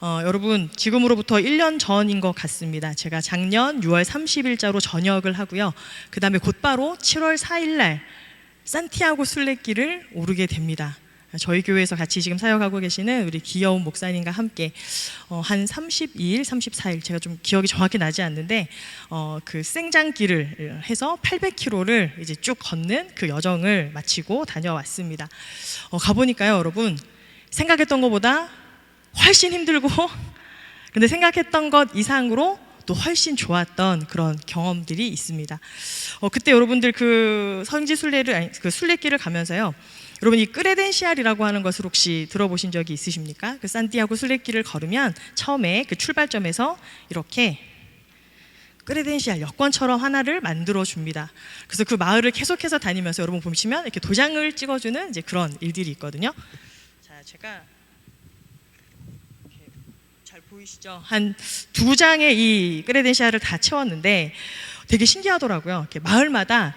여러분 지금으로부터 1년 전인 것 같습니다. 제가 작년 6월 30일자로 전역을 하고요. 그 다음에 곧바로 7월 4일날 산티아고 순례길을 오르게 됩니다. 저희 교회에서 같이 지금 사역하고 계시는 우리 귀여운 목사님과 함께 한 32일, 34일 제가 좀 기억이 정확히 나지 않는데 그 생장길을 해서 800km를 이제 쭉 걷는 그 여정을 마치고 다녀왔습니다. 가보니까요, 여러분 생각했던 것보다 훨씬 힘들고 근데 생각했던 것 이상으로 또 훨씬 좋았던 그런 경험들이 있습니다. 그때 여러분들 그 성지 순례를 그 순례길을 가면서요, 여러분 이 크레덴시알이라고 하는 것을 혹시 들어보신 적이 있으십니까? 그 산티아고 순례길을 걸으면 처음에 그 출발점에서 이렇게 크레덴시알 여권처럼 하나를 만들어 줍니다. 그래서 그 마을을 계속해서 다니면서 여러분 보시면 이렇게 도장을 찍어주는 이제 그런 일들이 있거든요. 자, 제가 잘 보이시죠? 한 2장의 이 크레덴시알을 다 채웠는데 되게 신기하더라고요. 이렇게 마을마다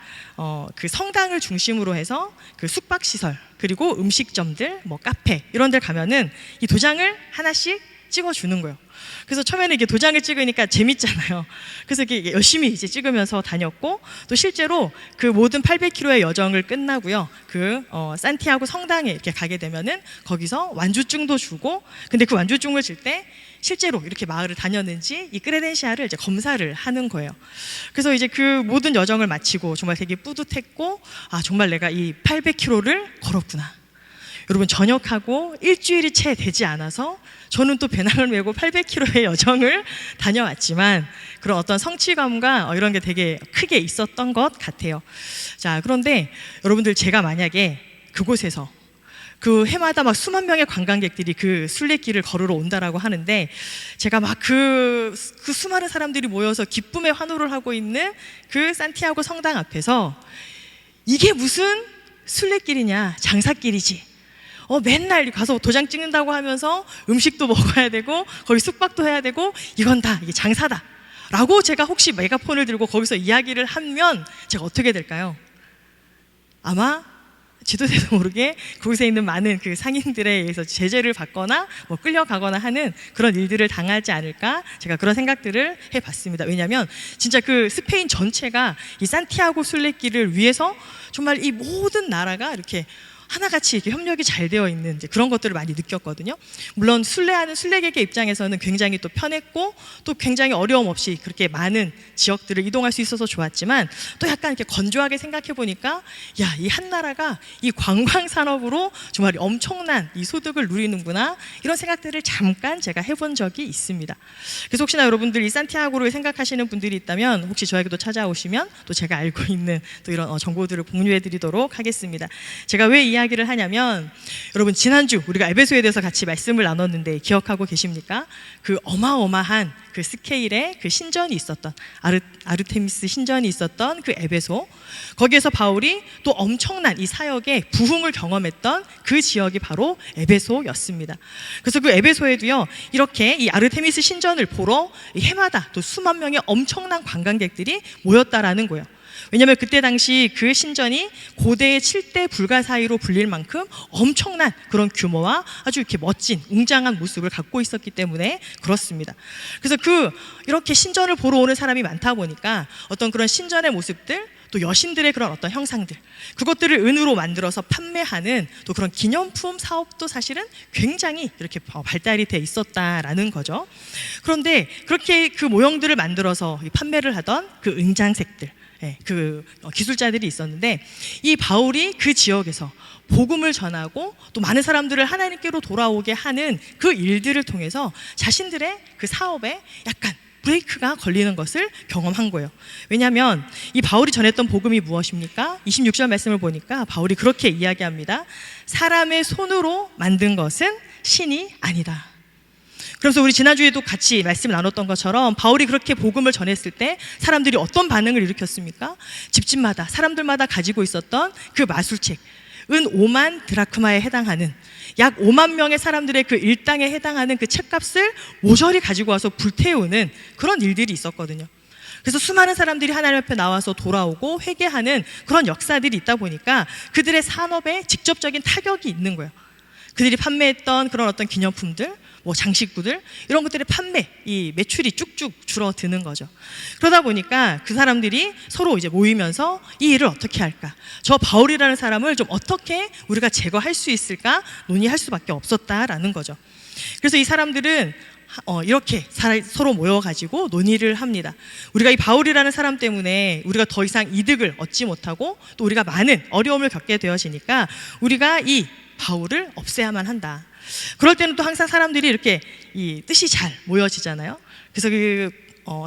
그 성당을 중심으로 해서 그 숙박시설 그리고 음식점들, 뭐 카페 이런 데 가면은 이 도장을 하나씩 찍어주는 거예요. 그래서 처음에는 이게 도장을 찍으니까 재밌잖아요. 그래서 이렇게 열심히 이제 찍으면서 다녔고, 또 실제로 그 모든 800km의 여정을 끝나고요, 그 산티아고 성당에 이렇게 가게 되면은 거기서 완주증도 주고, 근데 그 완주증을 줄 때 실제로 이렇게 마을을 다녔는지 이 크레덴시알을 이제 검사를 하는 거예요. 그래서 이제 그 모든 여정을 마치고 정말 되게 뿌듯했고, 아 정말 내가 이 800km를 걸었구나. 여러분 전역하고 일주일이 채 되지 않아서 저는 또 배낭을 메고 800km의 여정을 다녀왔지만 그런 어떤 성취감과 이런 게 되게 크게 있었던 것 같아요. 자, 그런데 여러분들 제가 만약에 그곳에서 그 해마다 막 수만 명의 관광객들이 그 순례길을 걸으러 온다라고 하는데, 제가 막 그 수많은 사람들이 모여서 기쁨의 환호를 하고 있는 그 산티아고 성당 앞에서 이게 무슨 순례길이냐, 장사길이지. 맨날 가서 도장 찍는다고 하면서 음식도 먹어야 되고 거기 숙박도 해야 되고 이건 다 이게 장사다 라고 제가 혹시 메가폰을 들고 거기서 이야기를 하면 제가 어떻게 될까요? 아마 지도새도 모르게 거기서 있는 많은 그 상인들에 의해서 제재를 받거나 뭐 끌려가거나 하는 그런 일들을 당하지 않을까, 제가 그런 생각들을 해봤습니다. 왜냐하면 진짜 그 스페인 전체가 이 산티아고 순례길을 위해서 정말 이 모든 나라가 이렇게 하나같이 이렇게 협력이 잘 되어 있는 이제 그런 것들을 많이 느꼈거든요. 물론 순례하는 순례객의 입장에서는 굉장히 또 편했고 또 굉장히 어려움 없이 그렇게 많은 지역들을 이동할 수 있어서 좋았지만, 또 약간 이렇게 건조하게 생각해 보니까 야, 이 한 나라가 이 관광 산업으로 정말 엄청난 이 소득을 누리는구나, 이런 생각들을 잠깐 제가 해본 적이 있습니다. 그래서 혹시나 여러분들 이 산티아고를 생각하시는 분들이 있다면 혹시 저에게도 찾아오시면 또 제가 알고 있는 또 이런 정보들을 공유해 드리도록 하겠습니다. 제가 왜 이야기를 하냐면, 여러분 지난주 우리가 에베소에 대해서 같이 말씀을 나눴는데 기억하고 계십니까? 그 어마어마한 그 스케일의 그 신전이 있었던 아르테미스 신전이 있었던 그 에베소, 거기에서 바울이 또 엄청난 이 사역의 부흥을 경험했던 그 지역이 바로 에베소였습니다. 그래서 그 에베소에도요, 이렇게 이 아르테미스 신전을 보러 해마다 또 수만 명의 엄청난 관광객들이 모였다라는 거예요. 왜냐하면 그때 당시 그 신전이 고대의 7대 불가사의로 불릴 만큼 엄청난 그런 규모와 아주 이렇게 멋진 웅장한 모습을 갖고 있었기 때문에 그렇습니다. 그래서 이렇게 신전을 보러 오는 사람이 많다 보니까 어떤 그런 신전의 모습들, 또 여신들의 그런 어떤 형상들, 그것들을 은으로 만들어서 판매하는 또 그런 기념품 사업도 사실은 굉장히 이렇게 발달이 돼 있었다라는 거죠. 그런데 그렇게 그 모형들을 만들어서 판매를 하던 그 은장색들, 그 기술자들이 있었는데, 이 바울이 그 지역에서 복음을 전하고 또 많은 사람들을 하나님께로 돌아오게 하는 그 일들을 통해서 자신들의 그 사업에 약간 브레이크가 걸리는 것을 경험한 거예요. 왜냐하면 이 바울이 전했던 복음이 무엇입니까? 26절 말씀을 보니까 바울이 그렇게 이야기합니다. 사람의 손으로 만든 것은 신이 아니다. 그래서 우리 지난주에도 같이 말씀 나눴던 것처럼 바울이 그렇게 복음을 전했을 때 사람들이 어떤 반응을 일으켰습니까? 집집마다 사람들마다 가지고 있었던 그 마술책, 은 5만 드라크마에 해당하는 약 5만 명의 사람들의 그 일당에 해당하는 그 책값을 모조리 가지고 와서 불태우는 그런 일들이 있었거든요. 그래서 수많은 사람들이 하나님 앞에 나와서 돌아오고 회개하는 그런 역사들이 있다 보니까 그들의 산업에 직접적인 타격이 있는 거예요. 그들이 판매했던 그런 어떤 기념품들, 뭐 장식구들 이런 것들의 판매, 이 매출이 쭉쭉 줄어드는 거죠. 그러다 보니까 그 사람들이 서로 이제 모이면서 이 일을 어떻게 할까? 저 바울이라는 사람을 좀 어떻게 우리가 제거할 수 있을까? 논의할 수밖에 없었다라는 거죠. 그래서 이 사람들은 이렇게 서로 모여가지고 논의를 합니다. 우리가 이 바울이라는 사람 때문에 우리가 더 이상 이득을 얻지 못하고 또 우리가 많은 어려움을 겪게 되어지니까 우리가 이 바울을 없애야만 한다. 그럴 때는 또 항상 사람들이 이렇게 이 뜻이 잘 모여지잖아요. 그래서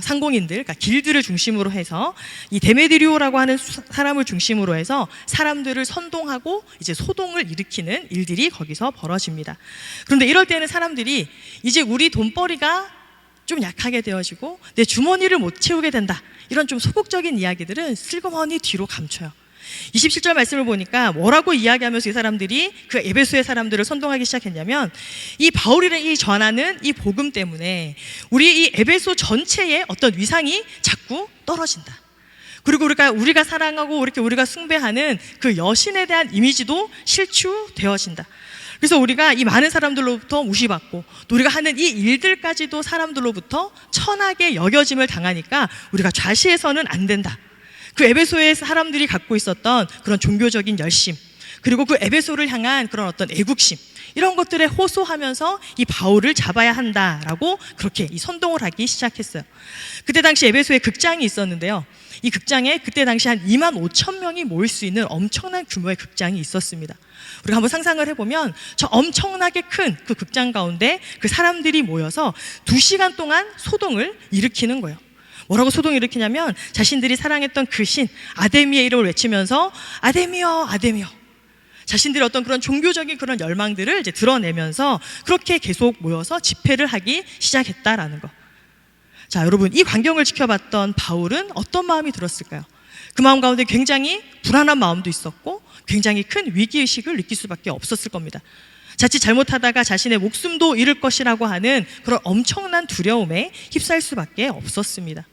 상공인들, 그러니까 길드를 중심으로 해서 이 데메드리오라고 하는 사람을 중심으로 해서 사람들을 선동하고 이제 소동을 일으키는 일들이 거기서 벌어집니다. 그런데 이럴 때는 사람들이 이제 우리 돈벌이가 좀 약하게 되어지고 내 주머니를 못 채우게 된다, 이런 좀 소극적인 이야기들은 슬그머니 뒤로 감춰요. 27절 말씀을 보니까 뭐라고 이야기하면서 이 사람들이 그 에베소의 사람들을 선동하기 시작했냐면, 이 바울이 전하는 이 복음 때문에 우리 이 에베소 전체의 어떤 위상이 자꾸 떨어진다. 그리고 우리가 사랑하고 이렇게 우리가 숭배하는 그 여신에 대한 이미지도 실추되어진다. 그래서 우리가 이 많은 사람들로부터 무시받고 또 우리가 하는 이 일들까지도 사람들로부터 천하게 여겨짐을 당하니까 우리가 좌시해서는 안 된다. 그 에베소의 사람들이 갖고 있었던 그런 종교적인 열심, 그리고 그 에베소를 향한 그런 어떤 애국심, 이런 것들에 호소하면서 이 바울을 잡아야 한다라고 그렇게 이 선동을 하기 시작했어요. 그때 당시 에베소에 극장이 있었는데요. 이 극장에 그때 당시 한 25,000명이 모일 수 있는 엄청난 규모의 극장이 있었습니다. 우리가 한번 상상을 해보면 저 엄청나게 큰 그 극장 가운데 그 사람들이 모여서 2시간 동안 소동을 일으키는 거예요. 뭐라고 소동을 일으키냐면 자신들이 사랑했던 그 신 아데미의 이름을 외치면서 아데미여 아데미여, 자신들의 어떤 그런 종교적인 그런 열망들을 이제 드러내면서 그렇게 계속 모여서 집회를 하기 시작했다라는 거. 자, 여러분, 이 광경을 지켜봤던 바울은 어떤 마음이 들었을까요? 그 마음 가운데 굉장히 불안한 마음도 있었고 굉장히 큰 위기의식을 느낄 수밖에 없었을 겁니다. 자칫 잘못하다가 자신의 목숨도 잃을 것이라고 하는 그런 엄청난 두려움에 휩싸일 수밖에 없었습니다.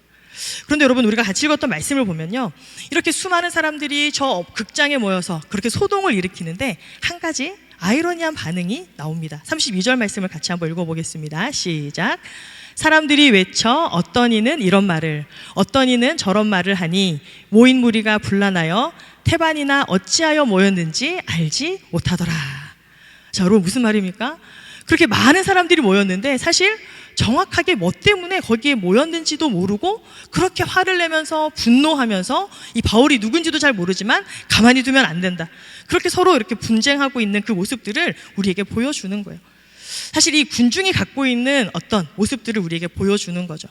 그런데 여러분, 우리가 같이 읽었던 말씀을 보면요, 이렇게 수많은 사람들이 저 극장에 모여서 그렇게 소동을 일으키는데 한 가지 아이러니한 반응이 나옵니다. 32절 말씀을 같이 한번 읽어보겠습니다. 시작. 사람들이 외쳐 어떤 이는 이런 말을, 어떤 이는 저런 말을 하니 모인 무리가 분란하여 태반이나 어찌하여 모였는지 알지 못하더라. 자, 여러분, 무슨 말입니까? 그렇게 많은 사람들이 모였는데 사실 정확하게 뭐 때문에 거기에 모였는지도 모르고 그렇게 화를 내면서 분노하면서 이 바울이 누군지도 잘 모르지만 가만히 두면 안 된다, 그렇게 서로 이렇게 분쟁하고 있는 그 모습들을 우리에게 보여주는 거예요. 사실 이 군중이 갖고 있는 어떤 모습들을 우리에게 보여주는 거죠.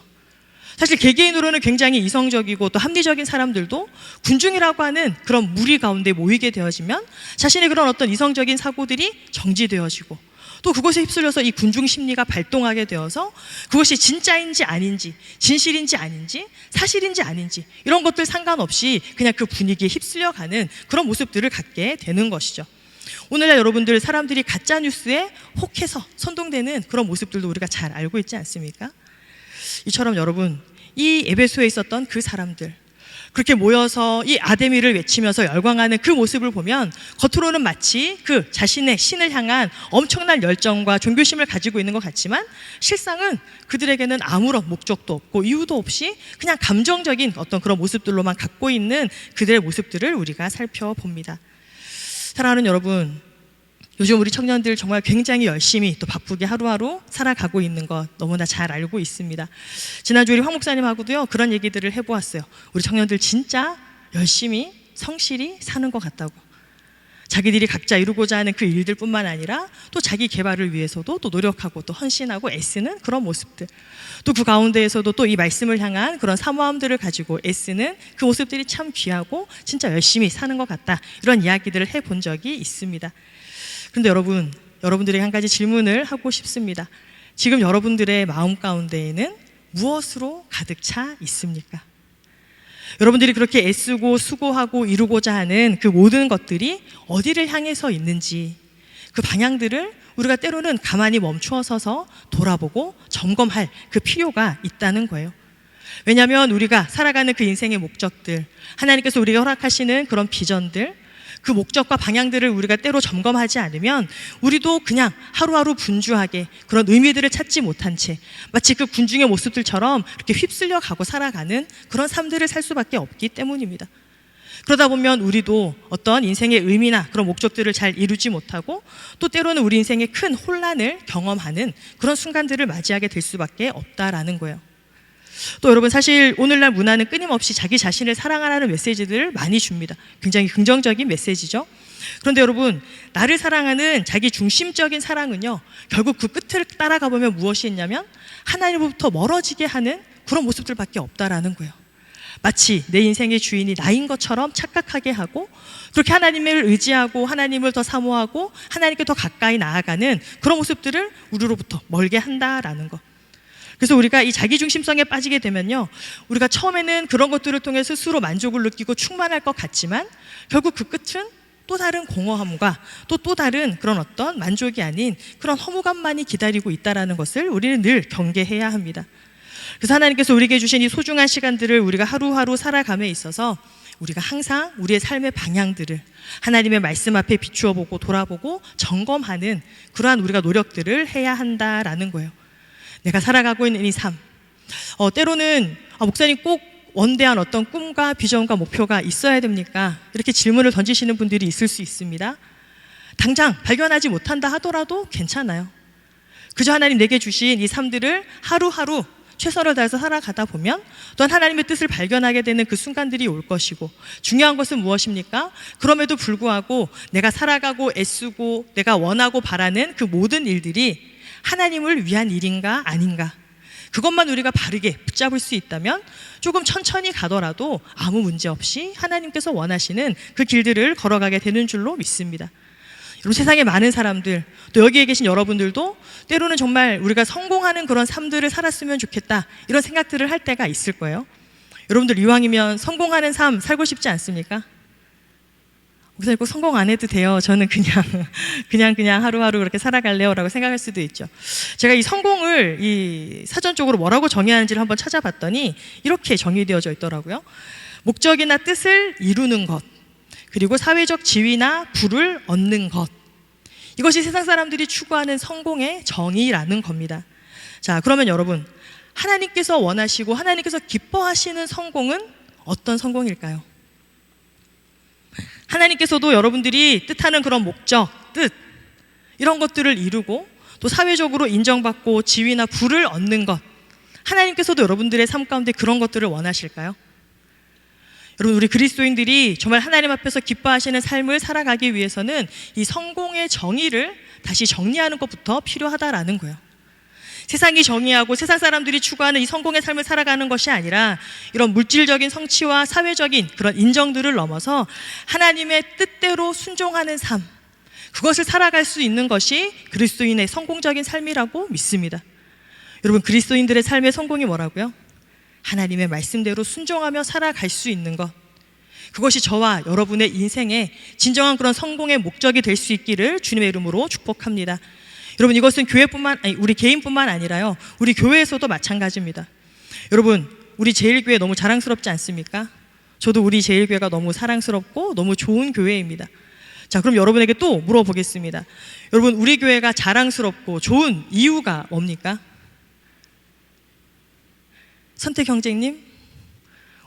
사실 개개인으로는 굉장히 이성적이고 또 합리적인 사람들도 군중이라고 하는 그런 무리 가운데 모이게 되어지면 자신의 그런 어떤 이성적인 사고들이 정지되어지고 또 그것에 휩쓸려서 이 군중 심리가 발동하게 되어서 그것이 진짜인지 아닌지, 진실인지 아닌지, 사실인지 아닌지 이런 것들 상관없이 그냥 그 분위기에 휩쓸려가는 그런 모습들을 갖게 되는 것이죠. 오늘날 여러분들, 사람들이 가짜뉴스에 혹해서 선동되는 그런 모습들도 우리가 잘 알고 있지 않습니까? 이처럼 여러분, 이 에베소에 있었던 그 사람들, 그렇게 모여서 이 아데미를 외치면서 열광하는 그 모습을 보면 겉으로는 마치 그 자신의 신을 향한 엄청난 열정과 존귀심을 가지고 있는 것 같지만 실상은 그들에게는 아무런 목적도 없고 이유도 없이 그냥 감정적인 어떤 그런 모습들로만 갖고 있는 그들의 모습들을 우리가 살펴봅니다. 사랑하는 여러분, 요즘 우리 청년들 정말 굉장히 열심히 또 바쁘게 하루하루 살아가고 있는 것 너무나 잘 알고 있습니다. 지난주 우리 황 목사님하고도요, 그런 얘기들을 해보았어요. 우리 청년들 진짜 열심히 성실히 사는 것 같다고. 자기들이 각자 이루고자 하는 그 일들뿐만 아니라 또 자기 개발을 위해서도 또 노력하고 또 헌신하고 애쓰는 그런 모습들, 또 그 가운데에서도 또 이 말씀을 향한 그런 사모함들을 가지고 애쓰는 그 모습들이 참 귀하고 진짜 열심히 사는 것 같다, 이런 이야기들을 해본 적이 있습니다. 그런데 여러분들에게 한 가지 질문을 하고 싶습니다. 지금 여러분들의 마음 가운데에는 무엇으로 가득 차 있습니까? 여러분들이 그렇게 애쓰고 수고하고 이루고자 하는 그 모든 것들이 어디를 향해서 있는지, 그 방향들을 우리가 때로는 가만히 멈추어 서서 돌아보고 점검할 그 필요가 있다는 거예요. 왜냐하면 우리가 살아가는 그 인생의 목적들, 하나님께서 우리에게 허락하시는 그런 비전들, 그 목적과 방향들을 우리가 때로 점검하지 않으면 우리도 그냥 하루하루 분주하게 그런 의미들을 찾지 못한 채 마치 그 군중의 모습들처럼 이렇게 휩쓸려 가고 살아가는 그런 삶들을 살 수밖에 없기 때문입니다. 그러다 보면 우리도 어떤 인생의 의미나 그런 목적들을 잘 이루지 못하고 또 때로는 우리 인생의 큰 혼란을 경험하는 그런 순간들을 맞이하게 될 수밖에 없다라는 거예요. 또 여러분, 사실 오늘날 문화는 끊임없이 자기 자신을 사랑하라는 메시지들을 많이 줍니다. 굉장히 긍정적인 메시지죠. 그런데 여러분, 나를 사랑하는 자기 중심적인 사랑은요, 결국 그 끝을 따라가 보면 무엇이 있냐면 하나님으로부터 멀어지게 하는 그런 모습들밖에 없다라는 거예요. 마치 내 인생의 주인이 나인 것처럼 착각하게 하고 그렇게 하나님을 의지하고 하나님을 더 사모하고 하나님께 더 가까이 나아가는 그런 모습들을 우리로부터 멀게 한다라는 것. 그래서 우리가 이 자기중심성에 빠지게 되면요, 우리가 처음에는 그런 것들을 통해 스스로 만족을 느끼고 충만할 것 같지만 결국 그 끝은 또 다른 공허함과 또 다른 그런 어떤 만족이 아닌 그런 허무감만이 기다리고 있다는 것을 우리는 늘 경계해야 합니다. 그래서 하나님께서 우리에게 주신 이 소중한 시간들을 우리가 하루하루 살아감에 있어서 우리가 항상 우리의 삶의 방향들을 하나님의 말씀 앞에 비추어 보고 돌아보고 점검하는 그러한 우리가 노력들을 해야 한다라는 거예요. 내가 살아가고 있는 이 삶, 때로는 목사님 꼭 원대한 어떤 꿈과 비전과 목표가 있어야 됩니까? 이렇게 질문을 던지시는 분들이 있을 수 있습니다. 당장 발견하지 못한다 하더라도 괜찮아요. 그저 하나님 내게 주신 이 삶들을 하루하루 최선을 다해서 살아가다 보면 또한 하나님의 뜻을 발견하게 되는 그 순간들이 올 것이고, 중요한 것은 무엇입니까? 그럼에도 불구하고 내가 살아가고 애쓰고 내가 원하고 바라는 그 모든 일들이 하나님을 위한 일인가 아닌가, 그것만 우리가 바르게 붙잡을 수 있다면 조금 천천히 가더라도 아무 문제 없이 하나님께서 원하시는 그 길들을 걸어가게 되는 줄로 믿습니다. 여러분, 세상에 많은 사람들, 또 여기에 계신 여러분들도 때로는 정말 우리가 성공하는 그런 삶들을 살았으면 좋겠다, 이런 생각들을 할 때가 있을 거예요. 여러분들 이왕이면 성공하는 삶 살고 싶지 않습니까? 목사님 꼭 성공 안 해도 돼요. 저는 그냥 하루하루 그렇게 살아갈래요 라고 생각할 수도 있죠. 제가 이 성공을 이 사전적으로 뭐라고 정의하는지를 한번 찾아봤더니 이렇게 정의되어져 있더라고요. 목적이나 뜻을 이루는 것, 그리고 사회적 지위나 부를 얻는 것, 이것이 세상 사람들이 추구하는 성공의 정의라는 겁니다. 자, 그러면 여러분, 하나님께서 원하시고 하나님께서 기뻐하시는 성공은 어떤 성공일까요? 하나님께서도 여러분들이 뜻하는 그런 목적, 뜻, 이런 것들을 이루고 또 사회적으로 인정받고 지위나 부를 얻는 것, 하나님께서도 여러분들의 삶 가운데 그런 것들을 원하실까요? 여러분, 우리 그리스도인들이 정말 하나님 앞에서 기뻐하시는 삶을 살아가기 위해서는 이 성공의 정의를 다시 정리하는 것부터 필요하다라는 거예요. 세상이 정의하고 세상 사람들이 추구하는 이 성공의 삶을 살아가는 것이 아니라 이런 물질적인 성취와 사회적인 그런 인정들을 넘어서 하나님의 뜻대로 순종하는 삶, 그것을 살아갈 수 있는 것이 그리스도인의 성공적인 삶이라고 믿습니다. 여러분, 그리스도인들의 삶의 성공이 뭐라고요? 하나님의 말씀대로 순종하며 살아갈 수 있는 것, 그것이 저와 여러분의 인생의 진정한 그런 성공의 목적이 될 수 있기를 주님의 이름으로 축복합니다. 여러분, 이것은 우리 개인뿐만 아니라요, 우리 교회에서도 마찬가지입니다. 여러분, 우리 제일교회 너무 자랑스럽지 않습니까? 저도 우리 제일교회가 너무 사랑스럽고 너무 좋은 교회입니다. 자, 그럼 여러분에게 또 물어보겠습니다. 여러분, 우리 교회가 자랑스럽고 좋은 이유가 뭡니까? 선택 형제님,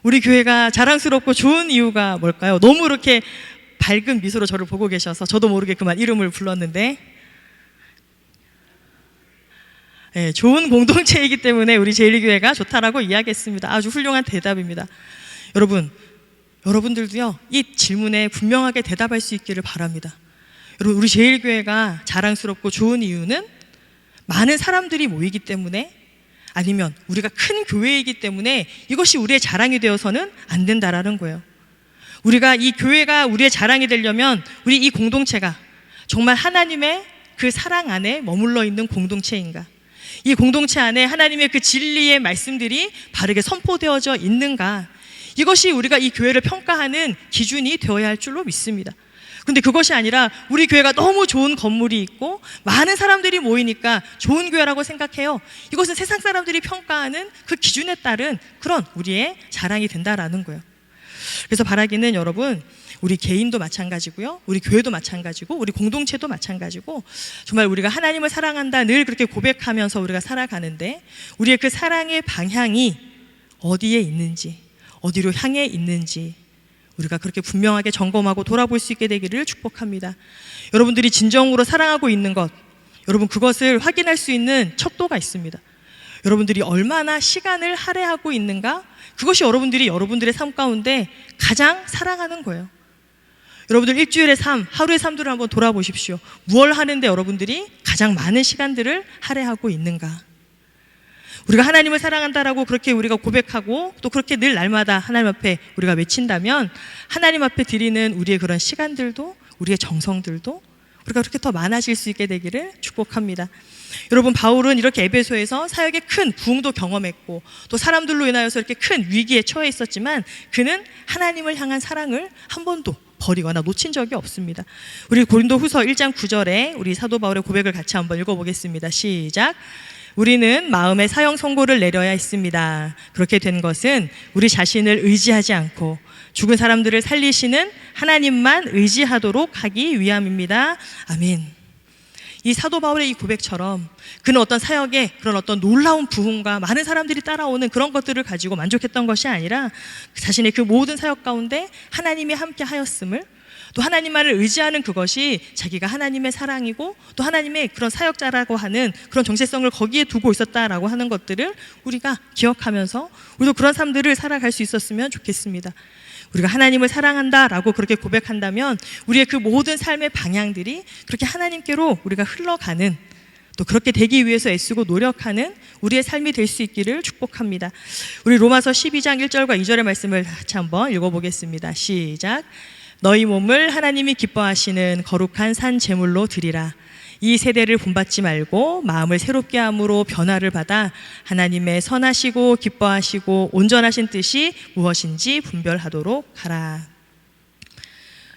우리 교회가 자랑스럽고 좋은 이유가 뭘까요? 너무 이렇게 밝은 미소로 저를 보고 계셔서 저도 모르게 그만 이름을 불렀는데, 네, 좋은 공동체이기 때문에 우리 제일교회가 좋다라고 이야기했습니다. 아주 훌륭한 대답입니다. 여러분들도요, 이 질문에 분명하게 대답할 수 있기를 바랍니다. 여러분, 우리 제일교회가 자랑스럽고 좋은 이유는 많은 사람들이 모이기 때문에, 아니면 우리가 큰 교회이기 때문에 이것이 우리의 자랑이 되어서는 안 된다라는 거예요. 우리가 이 교회가 우리의 자랑이 되려면 우리 이 공동체가 정말 하나님의 그 사랑 안에 머물러 있는 공동체인가, 이 공동체 안에 하나님의 그 진리의 말씀들이 바르게 선포되어져 있는가, 이것이 우리가 이 교회를 평가하는 기준이 되어야 할 줄로 믿습니다. 그런데 그것이 아니라 우리 교회가 너무 좋은 건물이 있고 많은 사람들이 모이니까 좋은 교회라고 생각해요. 이것은 세상 사람들이 평가하는 그 기준에 따른 그런 우리의 자랑이 된다라는 거예요. 그래서 바라기는, 여러분, 우리 개인도 마찬가지고요. 우리 교회도 마찬가지고 우리 공동체도 마찬가지고 정말 우리가 하나님을 사랑한다 늘 그렇게 고백하면서 우리가 살아가는데 우리의 그 사랑의 방향이 어디에 있는지 어디로 향해 있는지 우리가 그렇게 분명하게 점검하고 돌아볼 수 있게 되기를 축복합니다. 여러분들이 진정으로 사랑하고 있는 것 여러분 그것을 확인할 수 있는 척도가 있습니다. 여러분들이 얼마나 시간을 할애하고 있는가 그것이 여러분들이 여러분들의 삶 가운데 가장 사랑하는 거예요. 여러분들 일주일의 삶, 하루의 삶들을 한번 돌아보십시오. 무엇을 하는데 여러분들이 가장 많은 시간들을 할애하고 있는가. 우리가 하나님을 사랑한다라고 그렇게 우리가 고백하고 또 그렇게 늘 날마다 하나님 앞에 우리가 외친다면 하나님 앞에 드리는 우리의 그런 시간들도 우리의 정성들도 우리가 그렇게 더 많아질 수 있게 되기를 축복합니다. 여러분 바울은 이렇게 에베소에서 사역의 큰 부흥도 경험했고 또 사람들로 인하여서 이렇게 큰 위기에 처해 있었지만 그는 하나님을 향한 사랑을 한 번도 버리거나 놓친 적이 없습니다. 우리 고린도후서 1장 9절에 우리 사도 바울의 고백을 같이 한번 읽어보겠습니다. 시작. 우리는 마음의 사형 선고를 내려야 했습니다. 그렇게 된 것은 우리 자신을 의지하지 않고 죽은 사람들을 살리시는 하나님만 의지하도록 하기 위함입니다. 아멘. 이 사도 바울의 이 고백처럼 그는 어떤 사역에 그런 어떤 놀라운 부흥과 많은 사람들이 따라오는 그런 것들을 가지고 만족했던 것이 아니라 자신의 그 모든 사역 가운데 하나님이 함께 하였음을 또 하나님만을 의지하는 그것이 자기가 하나님의 사랑이고 또 하나님의 그런 사역자라고 하는 그런 정체성을 거기에 두고 있었다라고 하는 것들을 우리가 기억하면서 우리도 그런 삶들을 살아갈 수 있었으면 좋겠습니다. 우리가 하나님을 사랑한다라고 그렇게 고백한다면 우리의 그 모든 삶의 방향들이 그렇게 하나님께로 우리가 흘러가는 또 그렇게 되기 위해서 애쓰고 노력하는 우리의 삶이 될 수 있기를 축복합니다. 우리 로마서 12장 1절과 2절의 말씀을 같이 한번 읽어보겠습니다. 시작. 너희 몸을 하나님이 기뻐하시는 거룩한 산 제물로 드리라. 이 세대를 본받지 말고 마음을 새롭게 함으로 변화를 받아 하나님의 선하시고 기뻐하시고 온전하신 뜻이 무엇인지 분별하도록 하라.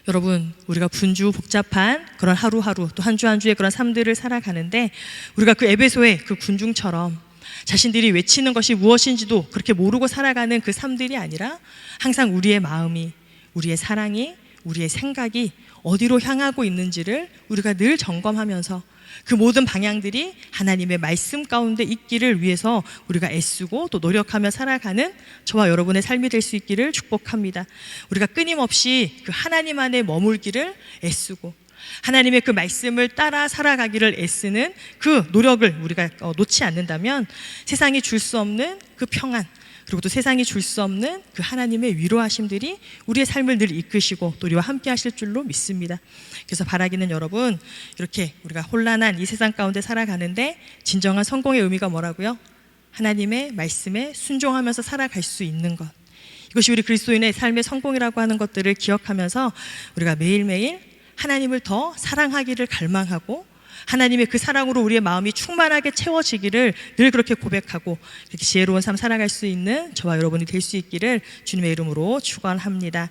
여러분 우리가 분주 복잡한 그런 하루하루 또 한 주 한 주의 그런 삶들을 살아가는데 우리가 그 에베소의 그 군중처럼 자신들이 외치는 것이 무엇인지도 그렇게 모르고 살아가는 그 삶들이 아니라 항상 우리의 마음이 우리의 사랑이 우리의 생각이 어디로 향하고 있는지를 우리가 늘 점검하면서 그 모든 방향들이 하나님의 말씀 가운데 있기를 위해서 우리가 애쓰고 또 노력하며 살아가는 저와 여러분의 삶이 될 수 있기를 축복합니다. 우리가 끊임없이 그 하나님 안에 머물기를 애쓰고 하나님의 그 말씀을 따라 살아가기를 애쓰는 그 노력을 우리가 놓지 않는다면 세상이 줄 수 없는 그 평안 그리고 또 세상이 줄 수 없는 그 하나님의 위로하심들이 우리의 삶을 늘 이끄시고 또 우리와 함께 하실 줄로 믿습니다. 그래서 바라기는 여러분 이렇게 우리가 혼란한 이 세상 가운데 살아가는데 진정한 성공의 의미가 뭐라고요? 하나님의 말씀에 순종하면서 살아갈 수 있는 것 이것이 우리 그리스도인의 삶의 성공이라고 하는 것들을 기억하면서 우리가 매일매일 하나님을 더 사랑하기를 갈망하고 하나님의 그 사랑으로 우리의 마음이 충만하게 채워지기를 늘 그렇게 고백하고 이렇게 지혜로운 삶 살아갈 수 있는 저와 여러분이 될 수 있기를 주님의 이름으로 축원합니다.